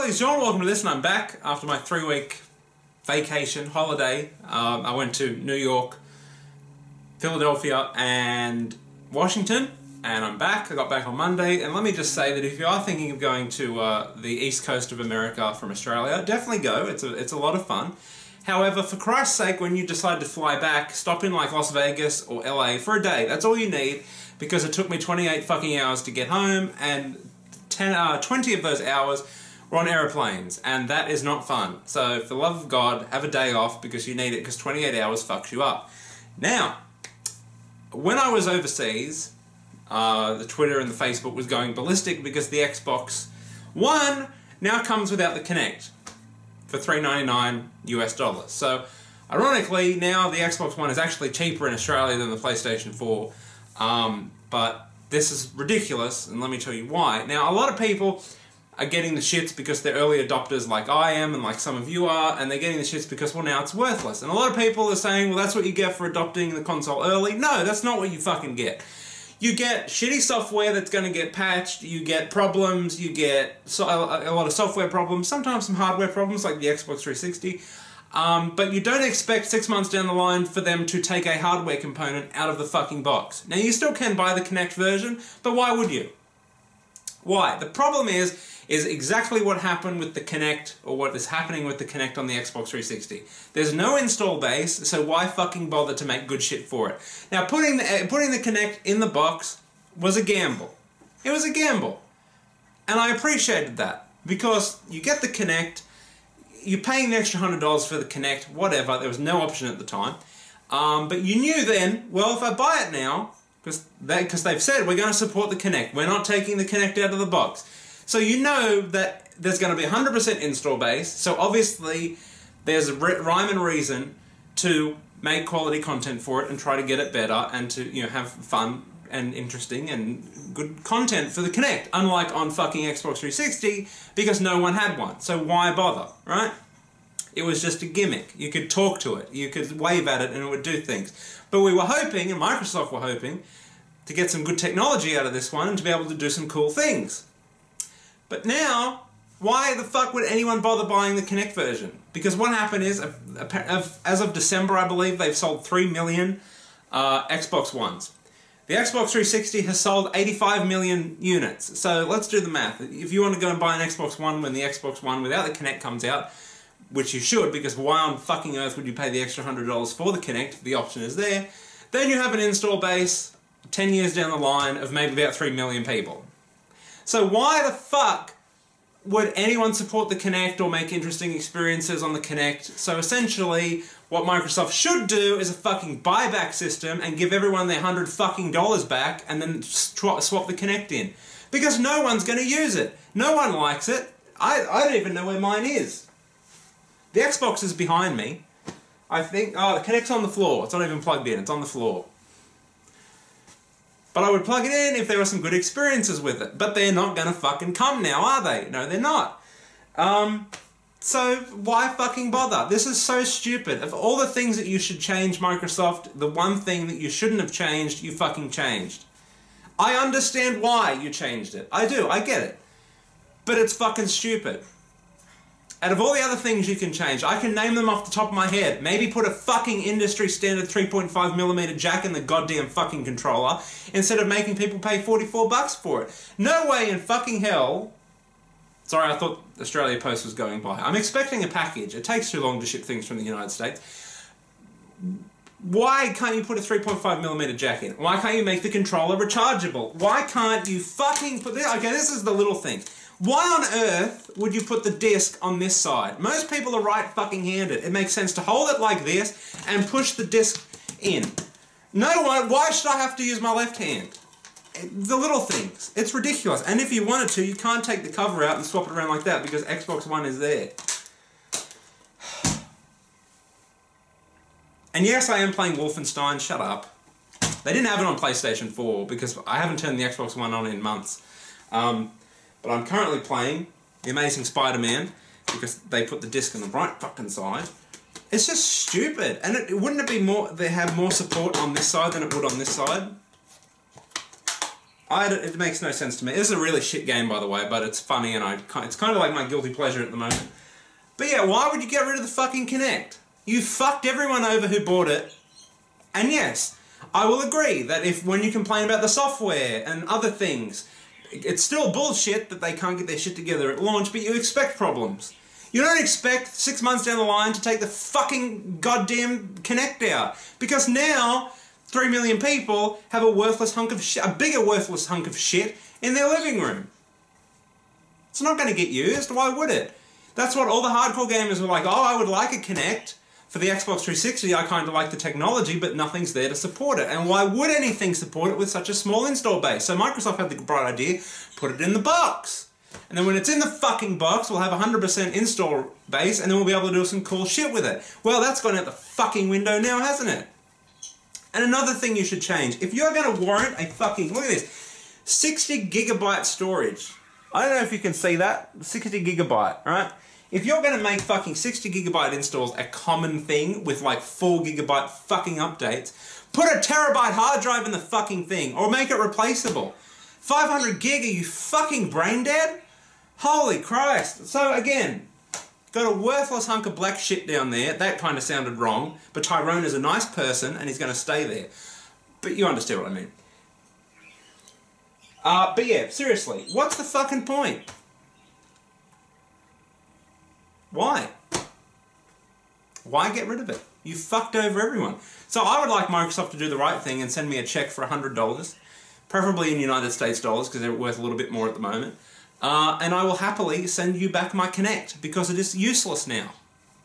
ladies and gentlemen, welcome to this, and I'm back after my 3-week vacation, holiday. I went to New York, Philadelphia, and Washington, and I'm back. I got back on Monday, and let me just say that if you are thinking of going to the east coast of America from Australia, definitely go. It's a lot of fun. However, for Christ's sake, when you decide to fly back, stop in like Las Vegas or LA for a day. That's all you need, because it took me 28 fucking hours to get home, and 20 of those hours were on aeroplanes, and that is not fun. So, for the love of God, have a day off because you need it, because 28 hours fucks you up. Now, when I was overseas, the Twitter and the Facebook was going ballistic because the Xbox One now comes without the Kinect for $3.99 US. So, ironically, now the Xbox One is actually cheaper in Australia than the PlayStation 4, but this is ridiculous, and let me tell you why. Now, a lot of people are getting the shits because they're early adopters like I am and like some of you are, and they're getting the shits because, well, now it's worthless. And a lot of people are saying, well, that's what you get for adopting the console early. No, that's not what you fucking get. You get shitty software that's going to get patched, you get problems, you get a lot of software problems, sometimes some hardware problems like the Xbox 360, but you don't expect 6 months down the line for them to take a hardware component out of the fucking box. Now, you still can buy the Kinect version, but why would you? Why? The problem is exactly what happened with the Kinect, or what is happening with the Kinect on the Xbox 360. There's no install base, so why fucking bother to make good shit for it? Now, putting the Kinect in the box was a gamble. It was a gamble. And I appreciated that, because you get the Kinect, you're paying the extra $100 for the Kinect, whatever, there was no option at the time. But you knew then, well, if I buy it now, because they've said we're going to support the Kinect, we're not taking the Kinect out of the box. So you know that there's going to be 100% install base, so obviously there's a rhyme and reason to make quality content for it and try to get it better and to, you know, have fun and interesting and good content for the Kinect, unlike on fucking Xbox 360, because no one had one. So why bother, right? It was just a gimmick. You could talk to it, you could wave at it, and it would do things. But we were hoping, and Microsoft were hoping, to get some good technology out of this one and to be able to do some cool things. But now, why the fuck would anyone bother buying the Kinect version? Because what happened is, as of December, I believe, they've sold 3 million Xbox Ones. The Xbox 360 has sold 85 million units. So let's do the math. If you want to go and buy an Xbox One when the Xbox One without the Kinect comes out, which you should, because why on fucking earth would you pay the extra $100 for the Kinect? The option is there. Then you have an install base 10 years down the line of maybe about 3 million people. So why the fuck would anyone support the Kinect or make interesting experiences on the Kinect? So essentially, what Microsoft should do is a fucking buyback system and give everyone their $100 fucking back and then swap the Kinect in. Because no one's going to use it. No one likes it. I don't even know where mine is. The Xbox is behind me. I think, oh, the Kinect's on the floor. It's not even plugged in. It's on the floor. But I would plug it in if there were some good experiences with it. But they're not going to fucking come now, are they? No, they're not. So why fucking bother? This is so stupid. Of all the things that you should change, Microsoft, the one thing that you shouldn't have changed, you fucking changed. I understand why you changed it. I do, I get it. But it's fucking stupid. Out of all the other things you can change, I can name them off the top of my head. Maybe put a fucking industry standard 3.5mm jack in the goddamn fucking controller instead of making people pay 44 bucks for it. No way in fucking hell. Sorry, I thought Australia Post was going by. I'm expecting a package. It takes too long to ship things from the United States. Why can't you put a 3.5mm jack in? Why can't you make the controller rechargeable? Why can't you fucking put this? Okay, this is the little thing. Why on earth would you put the disc on this side? Most people are right fucking handed. It makes sense to hold it like this and push the disc in. No one, why should I have to use my left hand? The little things. It's ridiculous. And if you wanted to, you can't take the cover out and swap it around like that because Xbox One is there. And yes, I am playing Wolfenstein. Shut up. They didn't have it on PlayStation 4 because I haven't turned the Xbox One on in months. But I'm currently playing The Amazing Spider-Man because they put the disc on the right fucking side. It's just stupid. And wouldn't it be more, they have more support on this side than it would on this side? It makes no sense to me. This is a really shit game, by the way, but it's funny and it's kind of like my guilty pleasure at the moment. But yeah, why would you get rid of the fucking Kinect? You fucked everyone over who bought it. And yes, I will agree that when you complain about the software and other things, it's still bullshit that they can't get their shit together at launch, but you expect problems. You don't expect 6 months down the line to take the fucking goddamn Kinect out. Because now, 3 million people have a worthless hunk of shit, a bigger worthless hunk of shit in their living room. It's not going to get used, why would it? That's what all the hardcore gamers were like, oh, I would like a Kinect. For the Xbox 360, I kind of like the technology, but nothing's there to support it. And why would anything support it with such a small install base? So Microsoft had the bright idea, put it in the box. And then when it's in the fucking box, we'll have 100% install base, and then we'll be able to do some cool shit with it. Well, that's gone out the fucking window now, hasn't it? And another thing you should change, if you're going to warrant a fucking, look at this, 60 gigabyte storage. I don't know if you can see that, 60 gigabyte, right? If you're going to make fucking 60 gigabyte installs a common thing with like 4 gigabyte fucking updates, put a terabyte hard drive in the fucking thing, or make it replaceable. 500 gig, are you fucking brain dead? Holy Christ. So again, got a worthless hunk of black shit down there. That kind of sounded wrong, but Tyrone is a nice person and he's going to stay there. But you understand what I mean. But yeah, seriously, what's the fucking point? Why? Why get rid of it? You fucked over everyone. So I would like Microsoft to do the right thing and send me a check for $100, preferably in United States dollars because they're worth a little bit more at the moment. And I will happily send you back my Kinect because it is useless now.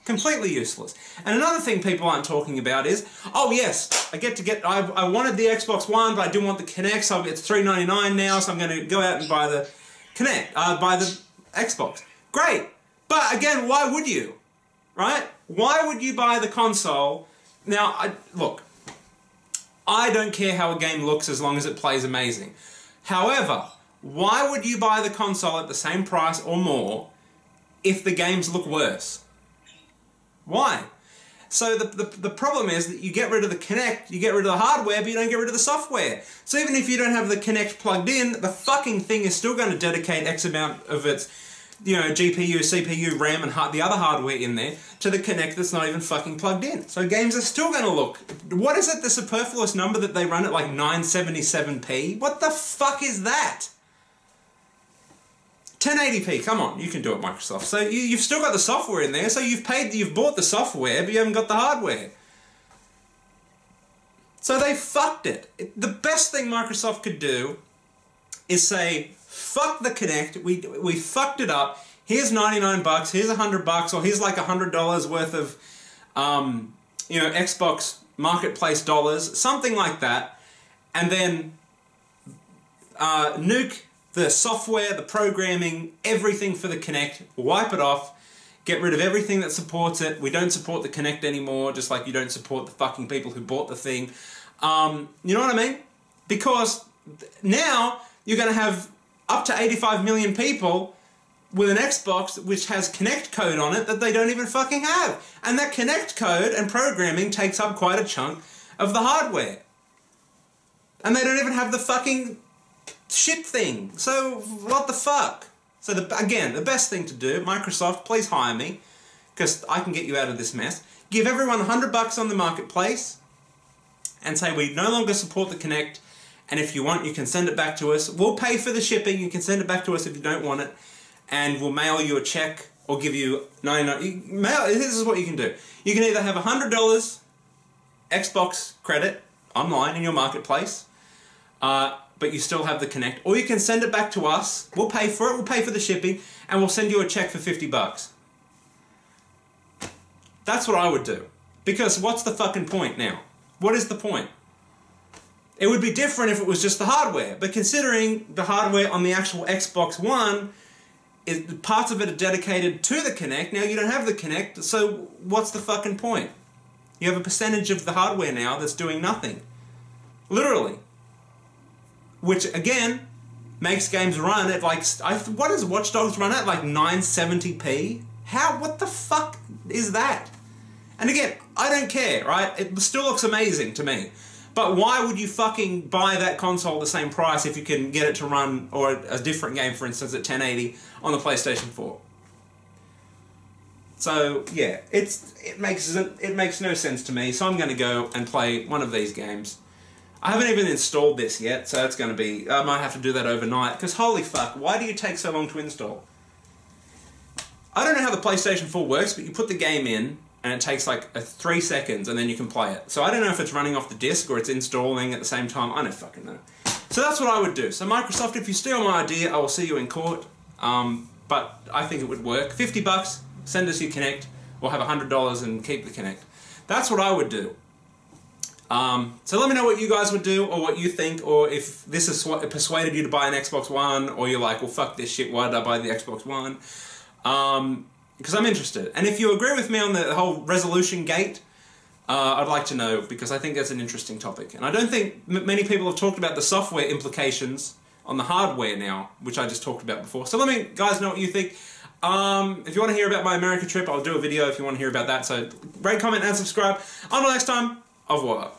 Completely useless. And another thing people aren't talking about is, oh yes, I wanted the Xbox One, but I didn't want the Kinect, so it's $3.99 now, so I'm going to go out and buy the Kinect, buy the Xbox. Great. But again, why would you? Right? Why would you buy the console? Now, look, I don't care how a game looks as long as it plays amazing. However, why would you buy the console at the same price or more if the games look worse? Why? So the problem is that you get rid of the Kinect, you get rid of the hardware, but you don't get rid of the software. So even if you don't have the Kinect plugged in, the fucking thing is still going to dedicate X amount of its, you know, GPU, CPU, RAM, and the other hardware in there to the Kinect that's not even fucking plugged in. So games are still going to look... What is it, the superfluous number that they run at like 977p? What the fuck is that? 1080p, come on, you can do it, Microsoft. So you've still got the software in there, so you've bought the software, but you haven't got the hardware. So they fucked it. The best thing Microsoft could do is say, fuck the Kinect, we fucked it up, here's 99 bucks, here's $100, or here's like $100 worth of, you know, Xbox Marketplace dollars, something like that, and then nuke the software, the programming, everything for the Kinect, wipe it off, get rid of everything that supports it. We don't support the Kinect anymore, just like you don't support the fucking people who bought the thing. You know what I mean? Because now you're going to have up to 85 million people with an Xbox which has Kinect code on it that they don't even fucking have. And that Kinect code and programming takes up quite a chunk of the hardware. And they don't even have the fucking shit thing. So, what the fuck? So, again, the best thing to do, Microsoft, please hire me, because I can get you out of this mess. Give everyone $100 on the marketplace, and say we no longer support the Kinect, and if you want, you can send it back to us. We'll pay for the shipping, you can send it back to us if you don't want it, and we'll mail you a check, or give you... This is what you can do. You can either have $100 Xbox credit online in your marketplace, but you still have the Kinect, or you can send it back to us, we'll pay for it, we'll pay for the shipping, and we'll send you a check for $50. That's what I would do. Because what's the fucking point now? What is the point? It would be different if it was just the hardware, but considering the hardware on the actual Xbox One, parts of it are dedicated to the Kinect, now you don't have the Kinect, so what's the fucking point? You have a percentage of the hardware now that's doing nothing. Literally. Which, again, makes games run at like... what does Watch Dogs run at? Like 970p? What the fuck is that? And again, I don't care, right? It still looks amazing to me. But why would you fucking buy that console at the same price if you can get it to run, or a different game, for instance, at 1080 on the PlayStation 4? So yeah, it makes no sense to me. So I'm going to go and play one of these games. I haven't even installed this yet, so it's going to be... I might have to do that overnight, because holy fuck, why do you take so long to install? I don't know how the PlayStation 4 works, but you put the game in, and it takes like 3 seconds, and then you can play it. So I don't know if it's running off the disc, or it's installing at the same time. I don't fucking know. So that's what I would do. So Microsoft, if you steal my idea, I will see you in court. But I think it would work. $50, send us your Kinect, or have $100 and keep the Kinect. That's what I would do. So let me know what you guys would do, or what you think, or if this has persuaded you to buy an Xbox One, or you're like, well fuck this shit, why did I buy the Xbox One? Because I'm interested. And if you agree with me on the whole resolution gate, I'd like to know, because I think that's an interesting topic. And I don't think many people have talked about the software implications on the hardware now, which I just talked about before. So let me guys know what you think. If you want to hear about my America trip, I'll do a video if you want to hear about that. So rate, comment, and subscribe. Until next time, au revoir.